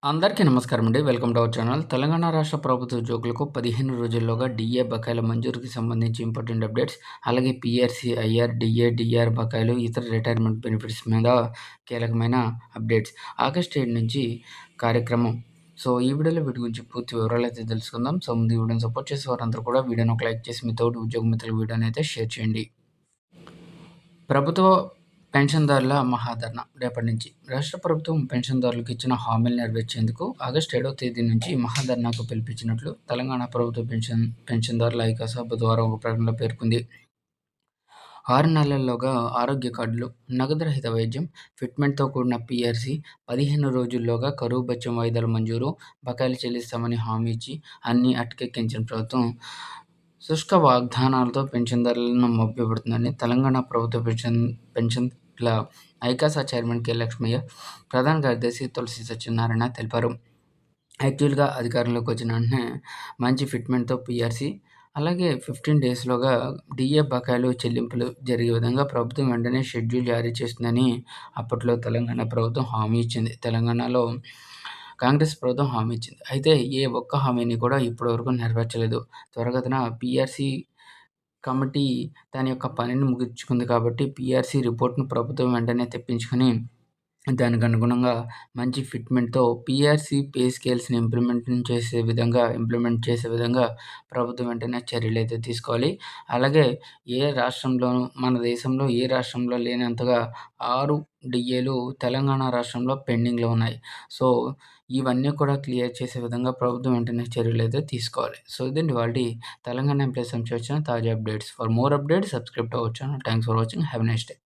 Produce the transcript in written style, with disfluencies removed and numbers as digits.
అందరికీ నమస్కారం అండి. Welcome to our channel. Telangana రాష్ట్ర ప్రభుత్వ ఉద్యోగులకు 15 రోజుల్లోగా డీఏ బకాయిల మంజూరుకి సంబంధించి ఇంపార్టెంట్ అప్డేట్స్, అలాగే పీఆర్సీ, ఐఆర్, డీఏ, డీఆర్ బకాయిలు, ఇతర రిటైర్మెంట్ బెనిఫిట్స్ మీద కీలకమైన అప్డేట్స్. ఆగస్టు 7 నుంచి కార్యక్రమం. సో, ఈ వీడియోలో వీటి గురించి పూర్తి వివరాలైతే తెలుసుకుందాం. సో, ముందు ఈ వీడియోని సపోర్ట్ చేసే వారందరూ కూడా వీడియోని ఒక లైక్ చేసి మీ తోటి ఉద్యోగ మిత్రులకు వీడియోని అయితే షేర్ చేయండి. ప్రభుత్వ పెన్షన్‌దారుల మహాధరణ రేపటి నుంచి. రాష్ట్ర ప్రభుత్వం పెన్షన్‌దారులకు ఇచ్చిన హామీలు నెరవేర్చేందుకు ఆగస్టు 7వ తేదీ నుంచి మహాధరణకు పిలుపునిచ్చినట్లు తెలంగాణ ప్రభుత్వ పెన్షన్‌దారుల ఐకాస బుధవారం ఒక ప్రకటనలో పేర్కొంది. 6 నెలల్లోగా ఆరోగ్య కార్డులు, నగదు రహిత వైద్యం, ఫిట్మెంట్‌తో కూడిన పీఆర్సీ, 15 రోజుల్లోగా కరువు భత్యం వాయిదాల మంజూరు, బకాయిలు చెల్లిస్తామని హామీ ఇచ్చి అన్నీ అటకెక్కించిన ప్రభుత్వం శుష్క వాగ్దానాలతో పెన్షన్దారులను మభ్యపెడుతుందని తెలంగాణ ప్రభుత్వ పెన్షన్ల ఐకాస చైర్మన్ కె. లక్ష్మయ్య, ప్రధాన కార్యదర్శి తులసి సత్యనారాయణ తెలిపారు. యాక్చువల్‌గా అధికారంలోకి వచ్చిన వెంటనే మంచి ఫిట్మెంట్‌తో పీఆర్సీ, అలాగే 15 డేస్‌లోగా డీఏ బకాయిలు చెల్లింపులు జరిగే విధంగా ప్రభుత్వం వెంటనే షెడ్యూల్ జారీ చేస్తుందని అప్పట్లో తెలంగాణ ప్రభుత్వం హామీ ఇచ్చింది. తెలంగాణలో కాంగ్రెస్ ప్రభుత్వం హామీ ఇచ్చింది. అయితే ఏ ఒక్క హామీని కూడా ఇప్పటివరకు నెరవేర్చలేదు. త్వరగతిన పీఆర్సీ కమిటీ దాని యొక్క పనిని ముగించుకుంది కాబట్టి పీఆర్సీ రిపోర్ట్‌ను ప్రభుత్వం వెంటనే తెప్పించుకొని దానికి అనుగుణంగా మంచి ఫిట్మెంట్‌తో పీఆర్సీ పే స్కేల్స్‌ని ఇంప్లిమెంట్ చేసే విధంగా ప్రభుత్వం వెంటనే చర్యలైతే తీసుకోవాలి. అలాగే ఏ రాష్ట్రంలోనూ మన దేశంలో ఏ రాష్ట్రంలో లేనంతగా 6 డీఏలు తెలంగాణ రాష్ట్రంలో పెండింగ్‌లో ఉన్నాయి. సో, ఇవన్నీ కూడా క్లియర్ చేసే విధంగా ప్రభుత్వం వెంటనే చర్యలైతే తీసుకోవాలి. సో, ఇదండి ఇవాల్టి తెలంగాణ ఎంప్లాయీస్ సంబంధించి వచ్చిన తాజా updates. For more updates subscribe to our channel. Thanks for watching. Have a nice day.